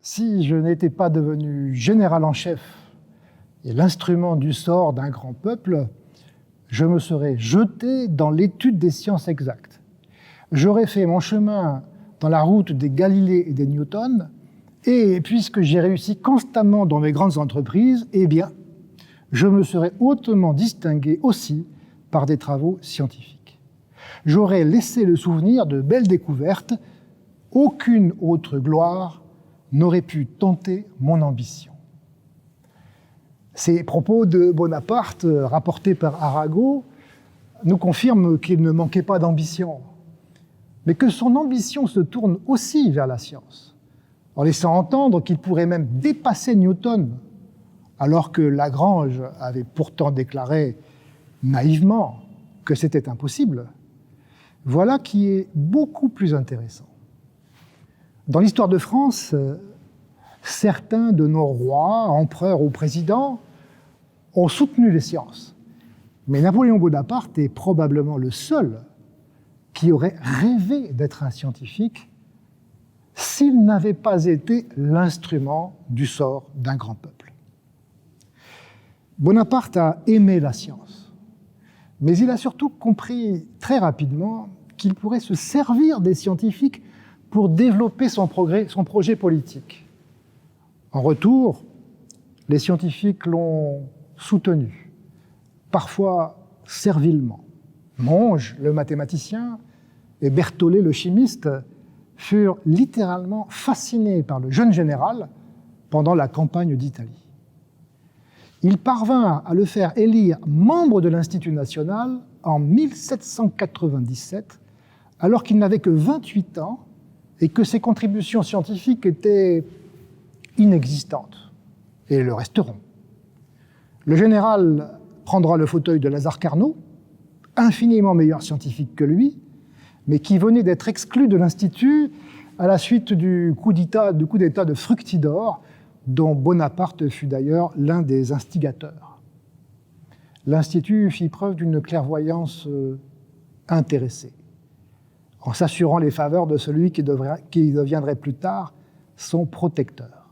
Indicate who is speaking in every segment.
Speaker 1: Si je n'étais pas devenu général en chef et l'instrument du sort d'un grand peuple, je me serais jeté dans l'étude des sciences exactes. J'aurais fait mon chemin dans la route des Galilée et des Newton, et puisque j'ai réussi constamment dans mes grandes entreprises, eh bien, je me serais hautement distingué aussi par des travaux scientifiques. J'aurais laissé le souvenir de belles découvertes. Aucune autre gloire n'aurait pu tenter mon ambition. Ces propos de Bonaparte, rapportés par Arago, nous confirment qu'il ne manquait pas d'ambition, mais que son ambition se tourne aussi vers la science, en laissant entendre qu'il pourrait même dépasser Newton, alors que Lagrange avait pourtant déclaré naïvement que c'était impossible. Voilà qui est beaucoup plus intéressant. Dans l'histoire de France, certains de nos rois, empereurs ou présidents ont soutenu les sciences. Mais Napoléon Bonaparte est probablement le seul qui aurait rêvé d'être un scientifique s'il n'avait pas été l'instrument du sort d'un grand peuple. Bonaparte a aimé la science, mais il a surtout compris très rapidement qu'il pourrait se servir des scientifiques pour développer son projet politique. En retour, les scientifiques l'ont soutenu, parfois servilement. Monge, le mathématicien, et Berthollet, le chimiste, furent littéralement fascinés par le jeune général pendant la campagne d'Italie. Il parvint à le faire élire membre de l'Institut national en 1797, alors qu'il n'avait que 28 ans et que ses contributions scientifiques étaient inexistantes, et le resteront. Le général prendra le fauteuil de Lazare Carnot, infiniment meilleur scientifique que lui, mais qui venait d'être exclu de l'Institut à la suite du coup d'État de Fructidor, dont Bonaparte fut d'ailleurs l'un des instigateurs. L'Institut fit preuve d'une clairvoyance intéressée, en s'assurant les faveurs de celui qui deviendrait plus tard son protecteur.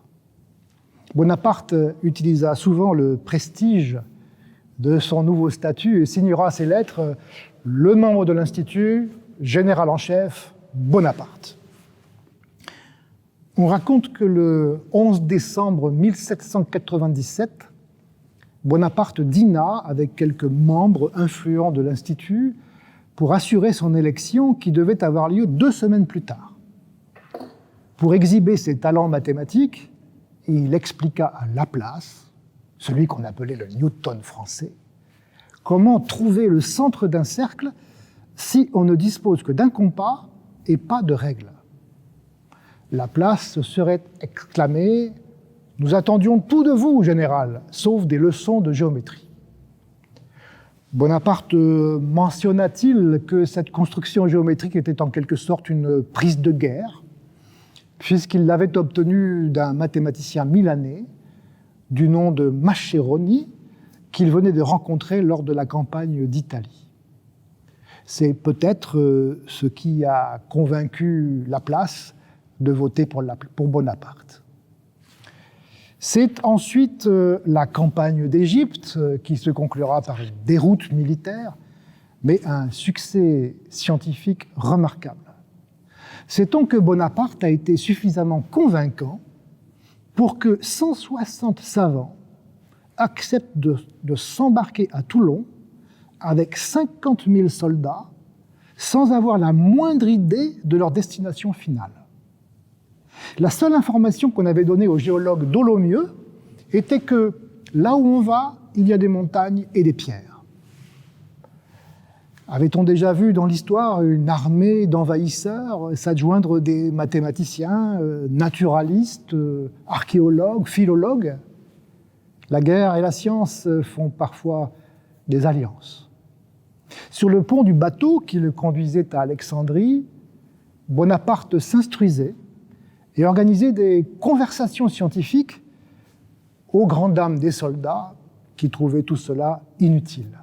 Speaker 1: Bonaparte utilisa souvent le prestige de son nouveau statut et signera ses lettres « Le membre de l'Institut, général en chef, Bonaparte ». On raconte que le 11 décembre 1797, Bonaparte dîna avec quelques membres influents de l'Institut pour assurer son élection qui devait avoir lieu 2 semaines plus tard. Pour exhiber ses talents mathématiques, il expliqua à Laplace, celui qu'on appelait le Newton français, comment trouver le centre d'un cercle si on ne dispose que d'un compas et pas de règles. Laplace serait exclamé « Nous attendions tout de vous, général, sauf des leçons de géométrie ». Bonaparte mentionna-t-il que cette construction géométrique était en quelque sorte une prise de guerre, puisqu'il l'avait obtenue d'un mathématicien milanais du nom de Mascheroni, qu'il venait de rencontrer lors de la campagne d'Italie. C'est peut-être ce qui a convaincu Laplace de voter pour Bonaparte. C'est ensuite la campagne d'Égypte qui se conclura par une déroute militaire, mais un succès scientifique remarquable. Sait-on que Bonaparte a été suffisamment convaincant pour que 160 savants acceptent de s'embarquer à Toulon avec 50 000 soldats sans avoir la moindre idée de leur destination finale. La seule information qu'on avait donnée au géologue Dolomieu était que là où on va, il y a des montagnes et des pierres. Avait-on déjà vu dans l'histoire une armée d'envahisseurs s'adjoindre des mathématiciens, naturalistes, archéologues, philologues? La guerre et la science font parfois des alliances. Sur le pont du bateau qui le conduisait à Alexandrie, Bonaparte s'instruisait et organisait des conversations scientifiques aux grandes dames des soldats qui trouvaient tout cela inutile.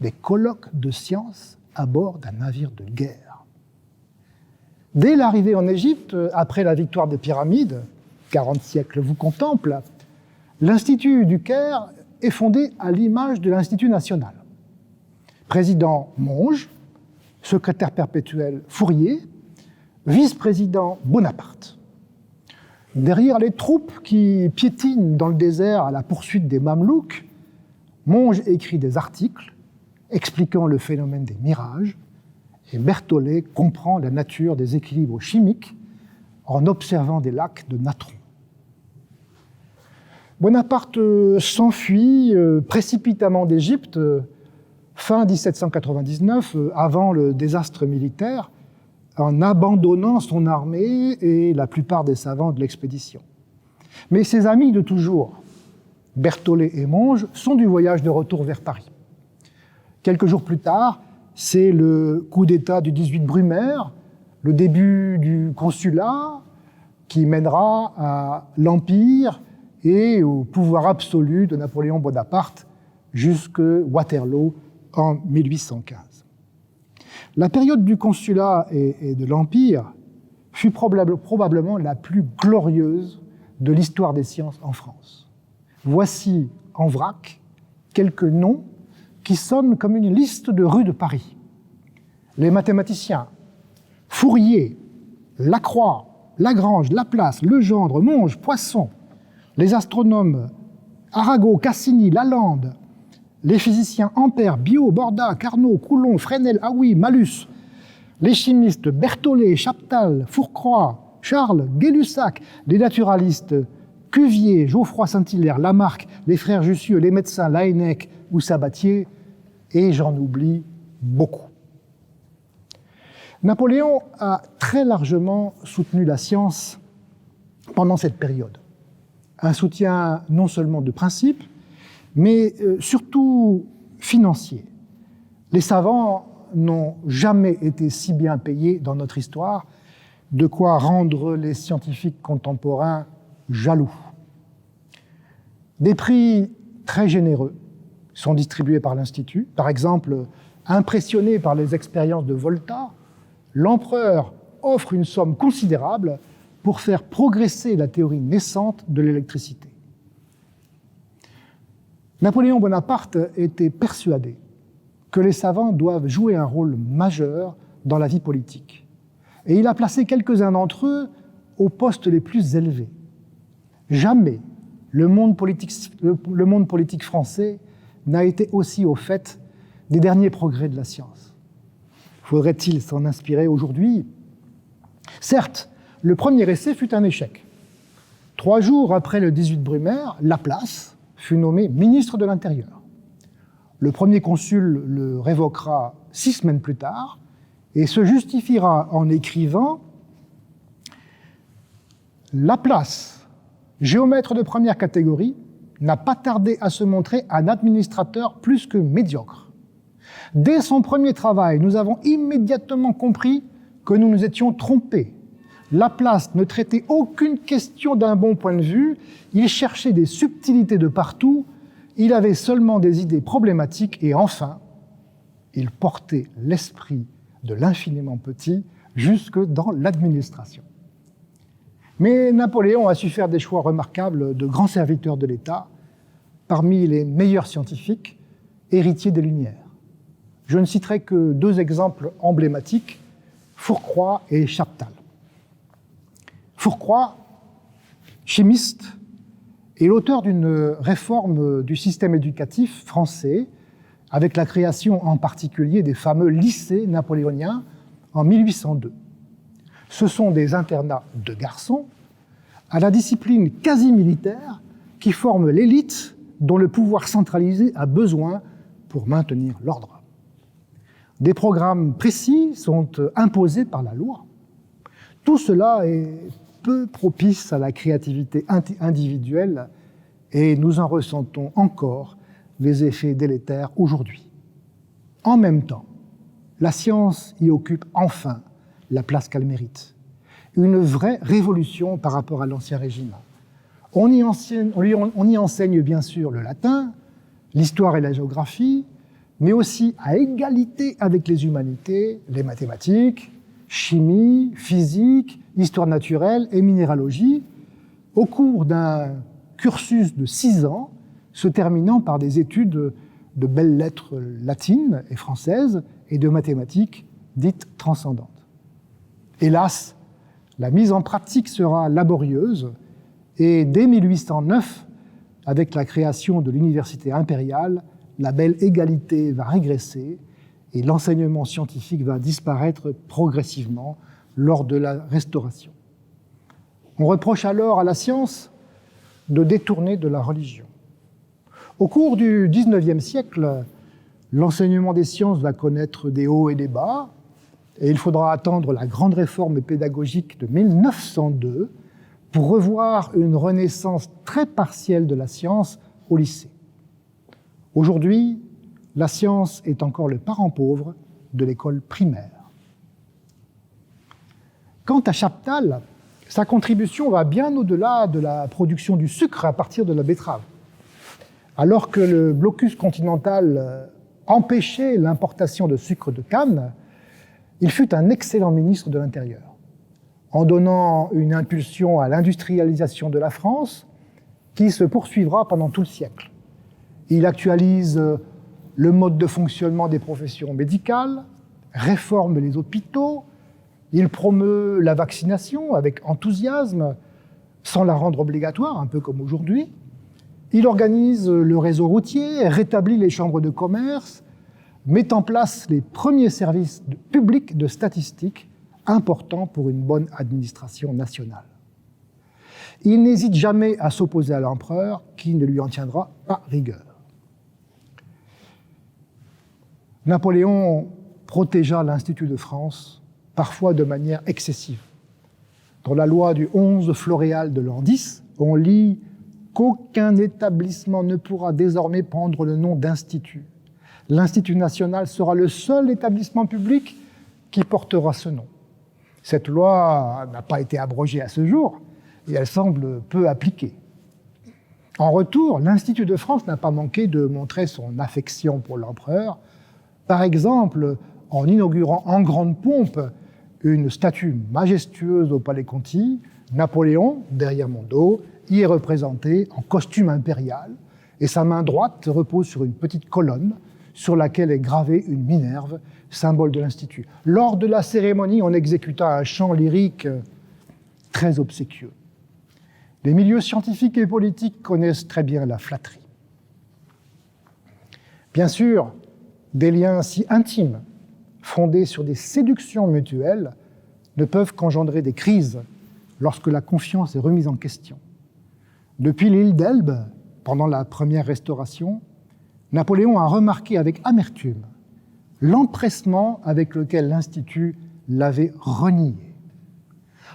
Speaker 1: Des colloques de sciences à bord d'un navire de guerre. Dès l'arrivée en Égypte, après la victoire des Pyramides, 40 siècles vous contemplent, l'Institut du Caire est fondé à l'image de l'Institut national. Président Monge, secrétaire perpétuel Fourier, vice-président Bonaparte. Derrière les troupes qui piétinent dans le désert à la poursuite des Mamelouks, Monge écrit des articles expliquant le phénomène des mirages, et Berthollet comprend la nature des équilibres chimiques en observant des lacs de natron. Bonaparte s'enfuit précipitamment d'Égypte fin 1799, avant le désastre militaire, en abandonnant son armée et la plupart des savants de l'expédition. Mais ses amis de toujours, Berthollet et Monge, sont du voyage de retour vers Paris. Quelques jours plus tard, c'est le coup d'État du 18 Brumaire, le début du consulat qui mènera à l'Empire et au pouvoir absolu de Napoléon Bonaparte jusque Waterloo en 1815. La période du consulat et de l'Empire fut probablement la plus glorieuse de l'histoire des sciences en France. Voici en vrac quelques noms qui sonnent comme une liste de rues de Paris. Les mathématiciens, Fourier, Lacroix, Lagrange, Laplace, Legendre, Monge, Poisson, les astronomes, Arago, Cassini, Lalande, les physiciens Ampère, Biot, Borda, Carnot, Coulomb, Fresnel, Hauy, Malus, les chimistes Berthollet, Chaptal, Fourcroy, Charles, Gay-Lussac, les naturalistes Cuvier, Geoffroy Saint-Hilaire, Lamarck, les frères Jussieu, les médecins Laennec ou Sabatier, et j'en oublie beaucoup. Napoléon a très largement soutenu la science pendant cette période. Un soutien non seulement de principe, mais surtout financier. Les savants n'ont jamais été si bien payés dans notre histoire, de quoi rendre les scientifiques contemporains jaloux. Des prix très généreux sont distribués par l'Institut. Par exemple, impressionné par les expériences de Volta, l'empereur offre une somme considérable pour faire progresser la théorie naissante de l'électricité. Napoléon Bonaparte était persuadé que les savants doivent jouer un rôle majeur dans la vie politique. Et il a placé quelques-uns d'entre eux aux postes les plus élevés. Jamais le monde politique français n'a été aussi au fait des derniers progrès de la science. Faudrait-il s'en inspirer aujourd'hui? Certes, le premier essai fut un échec. 3 jours après le 18 Brumaire, Laplace fut nommé ministre de l'Intérieur. Le premier consul le révoquera 6 semaines plus tard et se justifiera en écrivant « Laplace, géomètre de première catégorie, n'a pas tardé à se montrer un administrateur plus que médiocre. Dès son premier travail, nous avons immédiatement compris que nous nous étions trompés. Laplace ne traitait aucune question d'un bon point de vue, il cherchait des subtilités de partout, il avait seulement des idées problématiques et enfin, il portait l'esprit de l'infiniment petit jusque dans l'administration. » Mais Napoléon a su faire des choix remarquables de grands serviteurs de l'État, parmi les meilleurs scientifiques, héritiers des Lumières. Je ne citerai que 2 exemples emblématiques, Fourcroy et Chaptal. Fourcroy, chimiste, est l'auteur d'une réforme du système éducatif français, avec la création en particulier des fameux lycées napoléoniens en 1802. Ce sont des internats de garçons à la discipline quasi militaire qui forment l'élite dont le pouvoir centralisé a besoin pour maintenir l'ordre. Des programmes précis sont imposés par la loi. Tout cela est peu propice à la créativité individuelle et nous en ressentons encore les effets délétères aujourd'hui. En même temps, la science y occupe enfin la place qu'elle mérite. Une vraie révolution par rapport à l'Ancien Régime. On y enseigne bien sûr le latin, l'histoire et la géographie, mais aussi à égalité avec les humanités, les mathématiques, chimie, physique, histoire naturelle et minéralogie, au cours d'un cursus de 6 ans, se terminant par des études de belles lettres latines et françaises et de mathématiques dites transcendantes. Hélas, la mise en pratique sera laborieuse et dès 1809, avec la création de l'université impériale, la belle égalité va régresser et l'enseignement scientifique va disparaître progressivement lors de la Restauration. On reproche alors à la science de détourner de la religion. Au cours du XIXe siècle, l'enseignement des sciences va connaître des hauts et des bas, et il faudra attendre la grande réforme pédagogique de 1902 pour revoir une renaissance très partielle de la science au lycée. Aujourd'hui, la science est encore le parent pauvre de l'école primaire. Quant à Chaptal, sa contribution va bien au-delà de la production du sucre à partir de la betterave. Alors que le blocus continental empêchait l'importation de sucre de canne, il fut un excellent ministre de l'Intérieur. En donnant une impulsion à l'industrialisation de la France, qui se poursuivra pendant tout le siècle. Il actualise le mode de fonctionnement des professions médicales, réforme les hôpitaux, il promeut la vaccination avec enthousiasme, sans la rendre obligatoire, un peu comme aujourd'hui. Il organise le réseau routier, rétablit les chambres de commerce, met en place les premiers services publics de statistiques importants pour une bonne administration nationale. Il n'hésite jamais à s'opposer à l'empereur qui ne lui en tiendra pas rigueur. Napoléon protégea l'Institut de France, parfois de manière excessive. Dans la loi du 11 Floréal de l'an 10, on lit qu'aucun établissement ne pourra désormais prendre le nom d'institut. L'Institut national sera le seul établissement public qui portera ce nom. Cette loi n'a pas été abrogée à ce jour et elle semble peu appliquée. En retour, l'Institut de France n'a pas manqué de montrer son affection pour l'empereur, par exemple en inaugurant en grande pompe une statue majestueuse au Palais Conti. Napoléon, derrière mon dos, y est représenté en costume impérial et sa main droite repose sur une petite colonne sur laquelle est gravée une Minerve, symbole de l'Institut. Lors de la cérémonie, on exécuta un chant lyrique très obséquieux. Les milieux scientifiques et politiques connaissent très bien la flatterie. Bien sûr, des liens si intimes, fondés sur des séductions mutuelles, ne peuvent qu'engendrer des crises lorsque la confiance est remise en question. Depuis l'île d'Elbe, pendant la première Restauration, Napoléon a remarqué avec amertume l'empressement avec lequel l'Institut l'avait renié.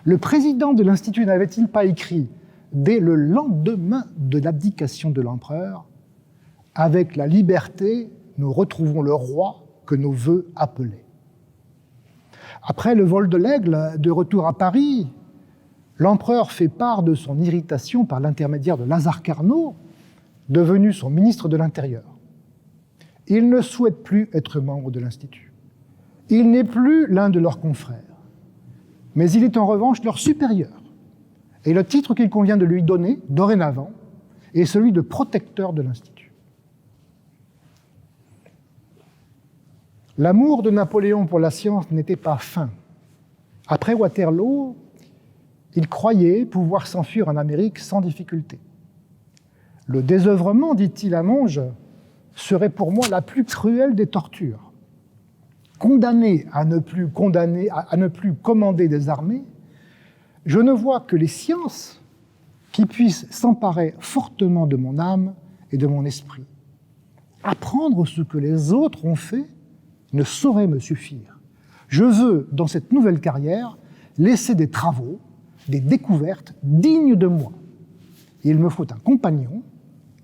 Speaker 1: Le président de l'Institut n'avait-il pas écrit, dès le lendemain de l'abdication de l'empereur, « Avec la liberté, nous retrouvons le roi que nos vœux appelaient ». Après le vol de l'Aigle, de retour à Paris, l'empereur fait part de son irritation par l'intermédiaire de Lazare Carnot, devenu son ministre de l'Intérieur. Il ne souhaite plus être membre de l'Institut. Il n'est plus l'un de leurs confrères, mais il est en revanche leur supérieur. Et le titre qu'il convient de lui donner, dorénavant, est celui de protecteur de l'Institut. L'amour de Napoléon pour la science n'était pas fin. Après Waterloo, il croyait pouvoir s'enfuir en Amérique sans difficulté. Le désœuvrement, dit-il à Monge, serait pour moi la plus cruelle des tortures. Condamné à ne plus commander des armées, je ne vois que les sciences qui puissent s'emparer fortement de mon âme et de mon esprit. Apprendre ce que les autres ont fait ne saurait me suffire. Je veux, dans cette nouvelle carrière, laisser des travaux, des découvertes dignes de moi. Il me faut un compagnon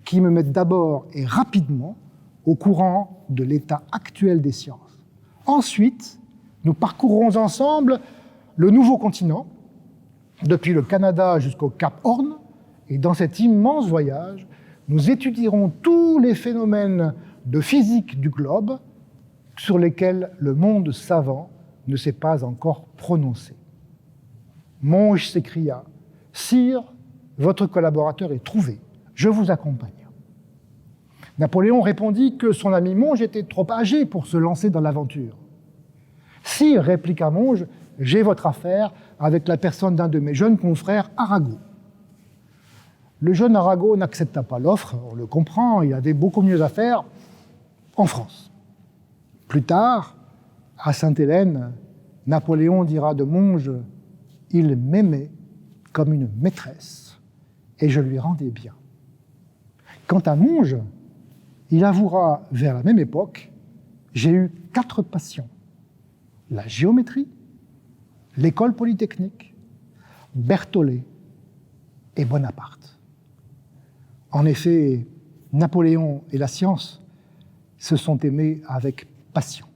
Speaker 1: qui me mette d'abord et rapidement au courant de l'état actuel des sciences. Ensuite, nous parcourrons ensemble le nouveau continent, depuis le Canada jusqu'au Cap Horn, et dans cet immense voyage, nous étudierons tous les phénomènes de physique du globe sur lesquels le monde savant ne s'est pas encore prononcé. Monge s'écria « Sire, votre collaborateur est trouvé, je vous accompagne. » Napoléon répondit que son ami Monge était trop âgé pour se lancer dans l'aventure. « Sire, répliqua Monge, j'ai votre affaire avec la personne d'un de mes jeunes confrères, Arago. » Le jeune Arago n'accepta pas l'offre, on le comprend, il avait beaucoup mieux à faire en France. Plus tard, à Sainte-Hélène, Napoléon dira de Monge « Il m'aimait comme une maîtresse et je lui rendais bien. » Quant à Monge, il avouera vers la même époque « J'ai eu 4 passions, la géométrie, l'école polytechnique, Berthollet et Bonaparte. » En effet, Napoléon et la science se sont aimés avec passion.